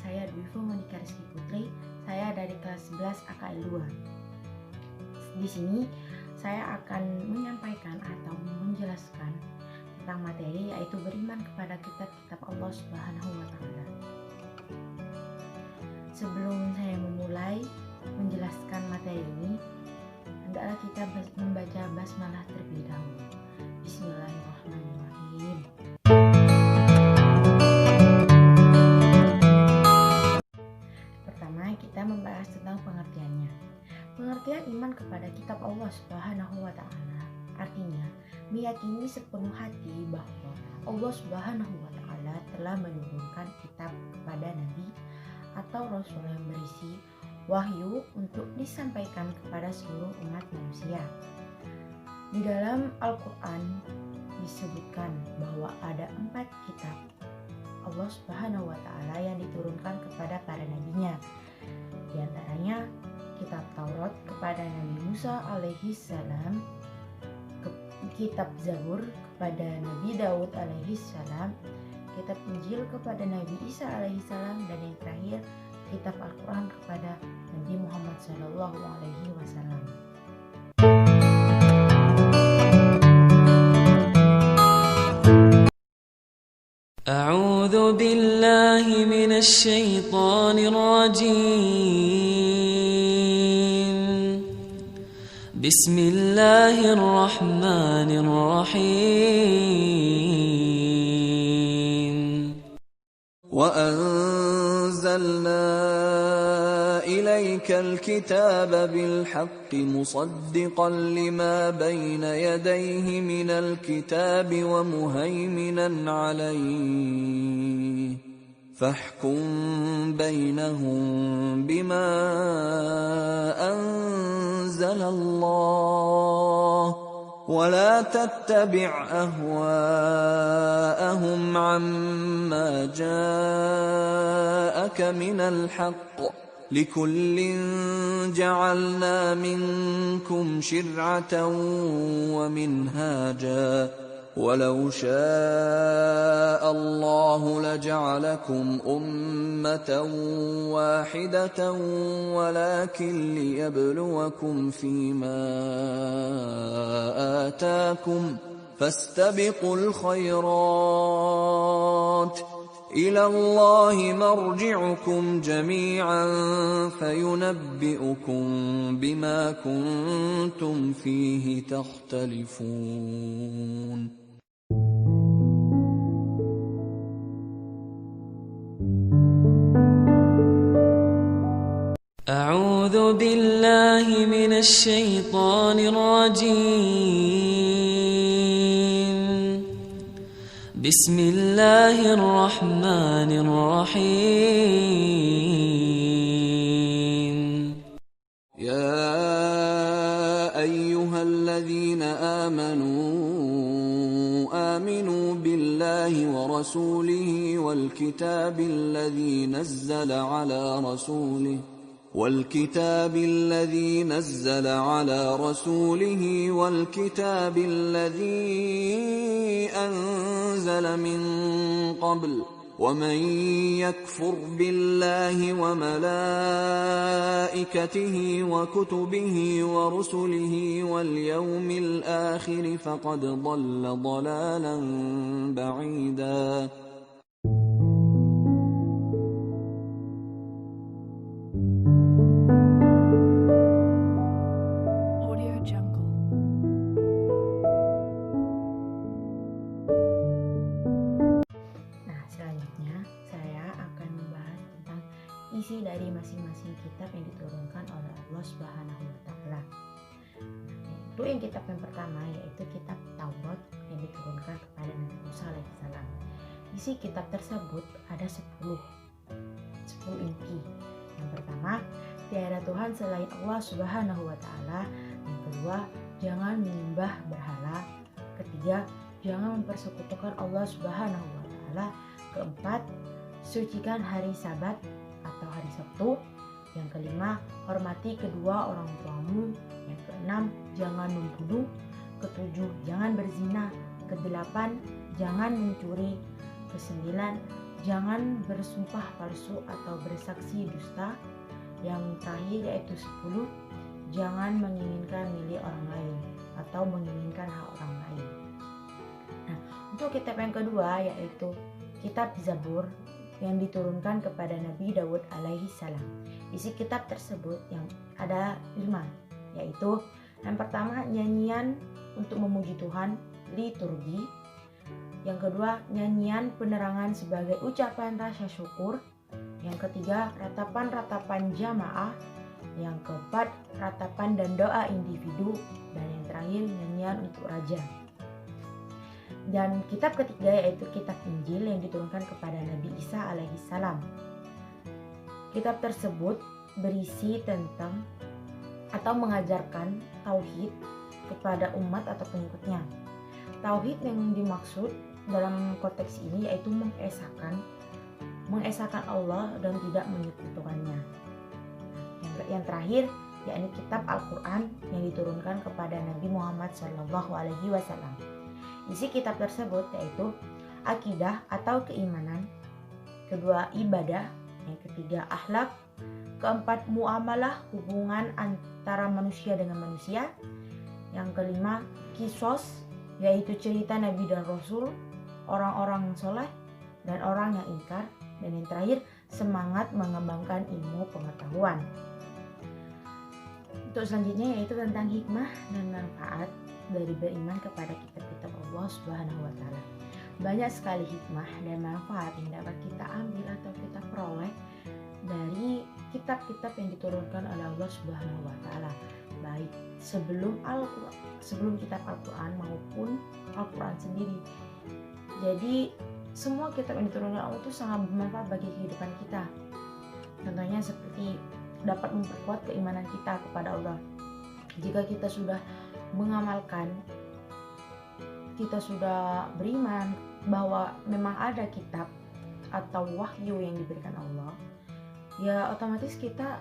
saya Dwi Monika Rizky Putri. Saya dari kelas 11 AKL 2. Di sini saya akan menyampaikan atau menjelaskan tentang materi, yaitu beriman kepada kitab-kitab Allah Subhanahu wa Ta'ala. Sebelum saya memulai menjelaskan materi ini, hendaklah kita membaca basmalah terlebih dahulu. Bismillahirrahmanirrahim. Pertama, kita membahas tentang pengertiannya. Pengertian iman kepada kitab Allah Subhanahu wa Ta'ala artinya meyakini sepenuh hati bahwa Allah Subhanahu wa Ta'ala telah menurunkan kitab kepada nabi atau rasul yang berisi wahyu untuk disampaikan kepada seluruh umat manusia. Di dalam Al-Quran disebutkan bahwa ada 4 kitab Allah Subhanahu wa Ta'ala yang diturunkan kepada para nabinya. Di antaranya kitab Taurat kepada Nabi Musa alaihi salam, kitab Zabur kepada Nabi Daud alaihi salam, kitab Injil kepada Nabi Isa alaihi salam, dan yang terakhir kitab Al-Quran kepada Nabi Muhammad sallallahu alaihi wasallam. أعوذ بالله من الشيطان الرجيم بسم الله الرحمن الرحيم وأنزلنا إليك الكتاب بالحق مصدقا لما بين يديه من الكتاب ومهيمنا عليه فاحكم بينهم بما أنزل الله ولا تتبع أهواءهم عما جاءك من الحق لكل جعلنا منكم شرعة ومنهاجا ولو شاء الله لجعلكم أمة واحدة ولكن ليبلوكم فيما آتاكم فاستبقوا الخيرات إلى الله مرجعكم جميعا فينبئكم بما كنتم فيه تختلفون. أعوذ بالله من الشيطان الرجيم بسم الله الرحمن الرحيم يا أيها الذين آمنوا بالله ورسوله والكتاب الذي نزل على رسوله والكتاب الذي أنزل من قبل ومن يكفر بالله وملائكته وكتبه ورسله واليوم الآخر فقد ضل ضلالا بعيدا. Isi dari masing-masing kitab yang diturunkan oleh Allah Subhanahu wa Ta'ala. Itu yang kitab yang pertama, yaitu kitab Taurat yang diturunkan kepada Nabi Musa alaihissalam. Isi kitab tersebut ada 10 inti. Yang pertama, tiada Tuhan selain Allah Subhanahu wa Ta'ala. Yang kedua, jangan menyembah berhala. Ketiga, jangan mempersekutukan Allah Subhanahu wa Ta'ala. Keempat, sucikan hari Sabat atau hari Sabtu. Yang kelima, hormati kedua orang tuamu. Yang keenam, jangan membunuh. Ketujuh, jangan berzina. Kedelapan, jangan mencuri. Kesembilan, jangan bersumpah palsu atau bersaksi dusta. Yang terakhir yaitu 10, jangan menginginkan milik orang lain atau menginginkan hak orang lain. Nah, untuk kitab yang kedua yaitu kitab Zabur yang diturunkan kepada Nabi Daud alaihi salam. Isi kitab tersebut yang ada 5, yaitu yang pertama nyanyian untuk memuji Tuhan, liturgi. Yang kedua nyanyian penerangan sebagai ucapan rasa syukur. Yang ketiga ratapan-ratapan jamaah. Yang keempat ratapan dan doa individu. Dan yang terakhir nyanyian untuk raja. Dan kitab ketiga yaitu kitab Injil yang diturunkan kepada Nabi Isa alaihi salam. Kitab tersebut berisi tentang atau mengajarkan tauhid kepada umat atau pengikutnya. Tauhid yang dimaksud dalam konteks ini yaitu mengesahkan Allah dan tidak menyekutukannya. Yang terakhir yakni kitab Al-Quran yang diturunkan kepada Nabi Muhammad SAW. Isi kitab tersebut yaitu akidah atau keimanan, kedua ibadah, yang ketiga akhlak, keempat muamalah hubungan antara manusia dengan manusia, yang kelima kisos yaitu cerita Nabi dan Rasul, orang-orang yang soleh dan orang yang ingkar, dan yang terakhir semangat mengembangkan ilmu pengetahuan. Untuk selanjutnya yaitu tentang hikmah dan manfaat dari beriman kepada kitab-kitab Allah Subhanahu wa Ta'ala. Banyak sekali hikmah dan manfaat yang dapat kita ambil atau kita peroleh dari kitab-kitab yang diturunkan oleh Allah Subhanahu wa Ta'ala, baik sebelum kitab Al-Quran maupun Al-Quran sendiri. Jadi semua kitab yang diturunkan Allah itu sangat bermanfaat bagi kehidupan kita. Contohnya seperti dapat memperkuat keimanan kita kepada Allah. Jika kita sudah mengamalkan, kita sudah beriman bahwa memang ada kitab atau wahyu yang diberikan Allah, ya otomatis kita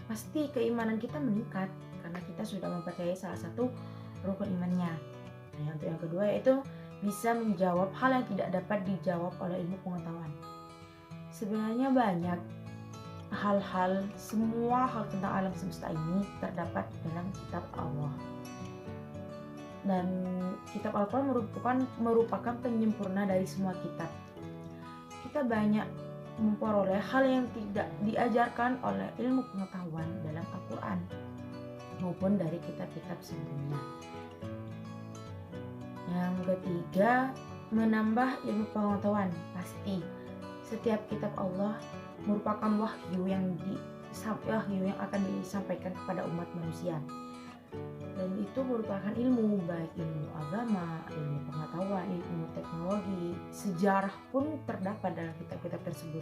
pasti keimanan kita meningkat karena kita sudah mempercayai salah satu rukun imannya. Nah, untuk yang kedua yaitu bisa menjawab hal yang tidak dapat dijawab oleh ilmu pengetahuan. Sebenarnya banyak hal-hal, semua hal tentang alam semesta ini terdapat dalam kitab Allah. Dan kitab Al-Quran merupakan penyempurna dari semua kitab. Kita banyak memperoleh hal yang tidak diajarkan oleh ilmu pengetahuan dalam Al-Quran maupun dari kitab-kitab sebelumnya. Yang ketiga, menambah ilmu pengetahuan. Pasti setiap kitab Allah merupakan wahyu yang akan disampaikan kepada umat manusia. Dan itu merupakan ilmu, baik ilmu agama, ilmu pengetahuan, ilmu teknologi, sejarah pun terdapat dalam kitab-kitab tersebut.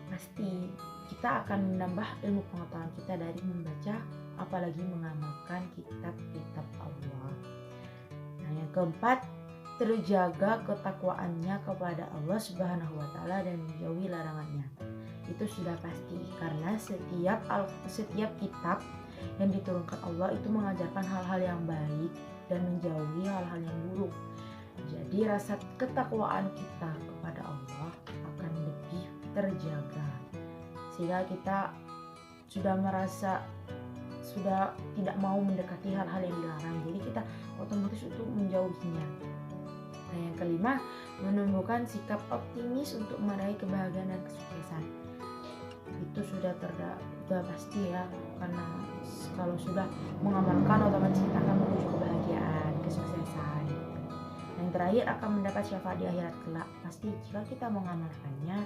Pasti kita akan menambah ilmu pengetahuan kita dari membaca, apalagi mengamalkan kitab-kitab Allah. Nah, yang keempat, terjaga ketakwaannya kepada Allah Subhanahu wa Ta'ala dan menjauhi larangannya. Itu sudah pasti karena setiap kitab yang diturunkan Allah itu mengajarkan hal-hal yang baik dan menjauhi hal-hal yang buruk. Jadi rasa ketakwaan kita kepada Allah akan lebih terjaga, sehingga kita sudah tidak mau mendekati hal-hal yang dilarang. Jadi kita otomatis untuk menjauhinya. Nah, yang kelima, menumbuhkan sikap optimis untuk meraih kebahagiaan dan kesuksesan. Itu sudah pasti ya, karena kalau sudah mengamalkan otomatis kita akan menuju kebahagiaan, kesuksesan. Yang terakhir, akan mendapat syafaat di akhirat kelak. Pasti jika kita mengamalkannya,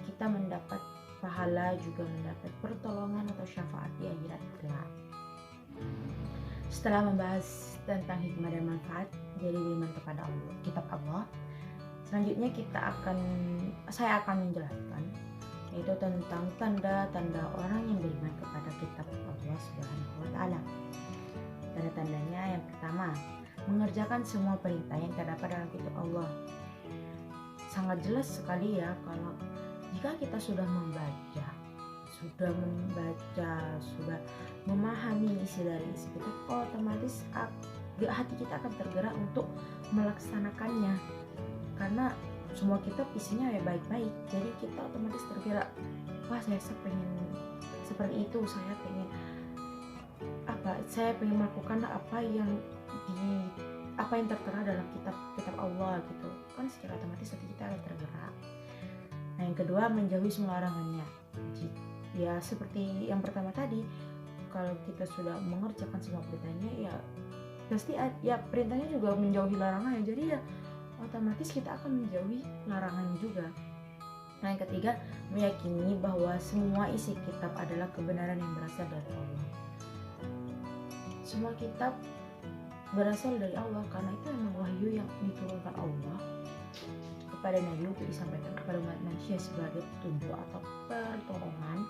kita mendapat pahala, juga mendapat pertolongan atau syafaat di akhirat kelak. Setelah membahas tentang hikmah dan manfaat dari beriman kepada Allah, kitab Allah, selanjutnya saya akan menjelaskan yaitu tentang tanda-tanda orang yang beriman kepada kitab Allah Subhanahu wa Ta'ala. Tanda-tandanya yang pertama, mengerjakan semua perintah yang terdapat dalam kitab Allah. Sangat jelas sekali ya kalau jika kita sudah membaca, sudah memahami isi dari isi kitab, otomatis hati kita akan tergerak untuk melaksanakannya. Karena semua kitab isinya ya baik-baik, jadi kita otomatis tergerak, wah saya pengen seperti itu, saya pengen melakukan apa yang tertera dalam kitab Allah gitu kan, secara otomatis hati kita akan tergerak. Nah yang kedua, menjauhi semua larangannya. Ya seperti yang pertama tadi, kalau kita sudah mengerjakan semua perintahnya, ya pasti ya perintahnya juga menjauhi larangannya, jadi ya otomatis kita akan menjauhi larangannya juga. Nah yang ketiga, meyakini bahwa semua isi kitab adalah kebenaran yang berasal dari Allah. Semua kitab berasal dari Allah karena itu memang wahyu yang diturunkan Allah kepada Nabi untuk disampaikan kepada umat manusia sebagai petunjuk atau pertolongan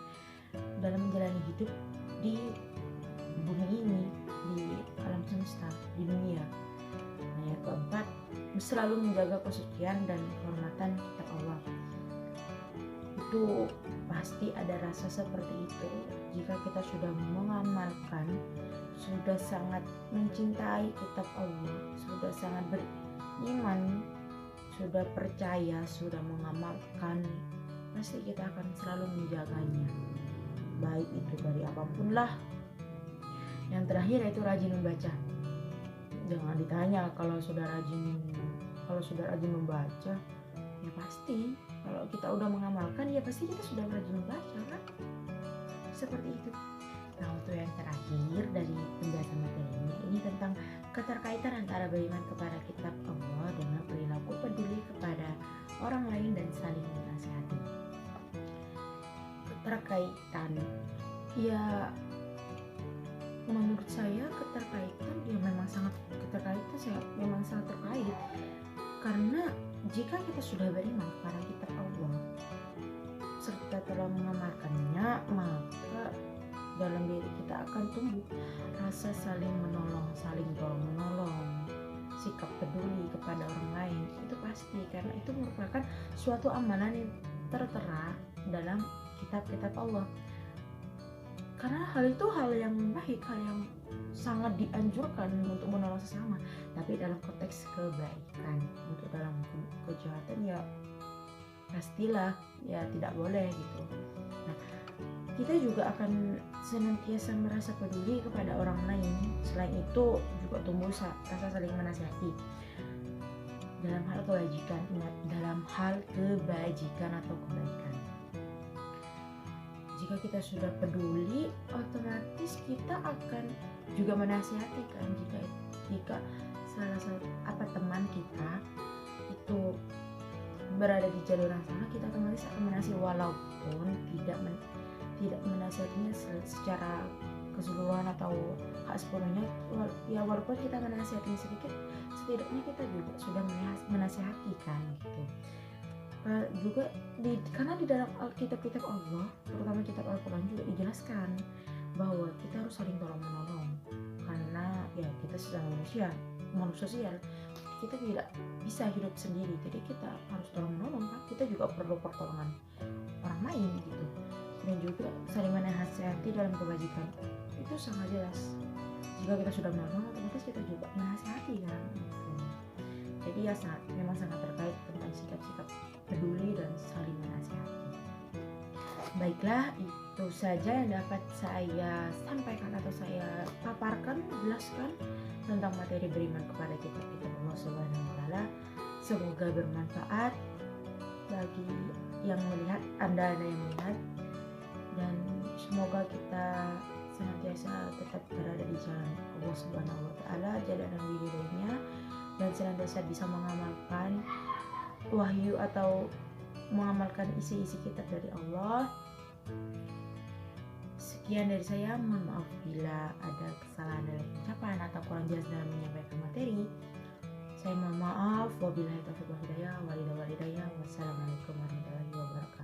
dalam menjalani hidup di bumi ini, di alam semesta, di dunia. Nah yang keempat, selalu menjaga kesucian dan kehormatan kitab Allah. Itu pasti ada rasa seperti itu jika kita sudah mengamalkan, sudah sangat mencintai kitab Allah, sudah sangat beriman, sudah percaya, sudah mengamalkan, pasti kita akan selalu menjaganya, baik itu dari apapun lah. Yang terakhir yaitu rajin membaca. Jangan ditanya kalau sudah rajin membaca, ya pasti kalau kita udah mengamalkan, ya pasti kita sudah rajin membaca kan, seperti itu. Nah untuk yang terakhir dari penjelasan materinya ini tentang keterkaitan antara beriman kepada kitab Allah dengan perilaku peduli kepada orang lain dan saling menasihati. Keterkaitan, ya menurut saya keterkaitan ya memang sangat terkait, karena jika kita sudah beriman kepada kitab Allah serta telah mengamalkannya, maka dalam diri kita akan tumbuh rasa saling menolong, saling tolong menolong, sikap peduli kepada orang lain. Itu pasti, karena itu merupakan suatu amalan yang tertera dalam kitab-kitab Allah. Karena hal itu hal yang baik, hal yang sangat dianjurkan untuk menolong sesama, tapi dalam konteks kebaikan. Untuk dalam kejahatan ya pastilah ya tidak boleh gitu. Nah, kita juga akan senantiasa merasa peduli kepada orang lain. Selain itu juga tumbuh rasa saling menasihati dalam hal kebajikan, atau kebaikan. Jika kita sudah peduli, otomatis kita akan juga menasihati kan. Jika salah satu teman kita itu berada di jalur yang salah, kita otomatis akan menasihati, walaupun tidak menasihatinya secara keseluruhan atau hak sepenuhnya, ya walaupun kita menasihati sedikit, setidaknya kita juga sudah menasihati kan gitu. Juga karena di dalam kitab-kitab Allah, terutama kitab Al-Quran juga dijelaskan bahwa kita harus saling tolong menolong, karena ya kita sedang manusia sosial, kita tidak bisa hidup sendiri, jadi kita harus tolong menolong kan, kita juga perlu pertolongan orang lain gitu. Dan juga saling menasihati dalam kebajikan, itu sangat jelas. Jika kita sudah menolong, otomatis kita juga menasihati kan gitu. Jadi ya memang sangat terkait tentang sikap-sikap peduli dan saling menasihati. Baiklah, itu saja yang dapat saya sampaikan atau saya paparkan, jelaskan tentang materi beriman kepada kitab-kitab Allah Subhanahu wa taala. Semoga bermanfaat bagi yang melihat, Anda yang melihat, dan semoga kita senantiasa tetap berada di jalan Allah Subhanahu wa taala, jalan yang diridhoinya, dan senantiasa bisa mengamalkan wahyu atau mengamalkan isi-isi kitab dari Allah. Sekian dari saya, mohon maaf bila ada kesalahan dalam ucapan atau kurang jelas dalam menyampaikan materi. Saya mohon maaf. Wabillahi taufiq wal hidayah. Wassalamualaikum warahmatullahi wabarakatuh.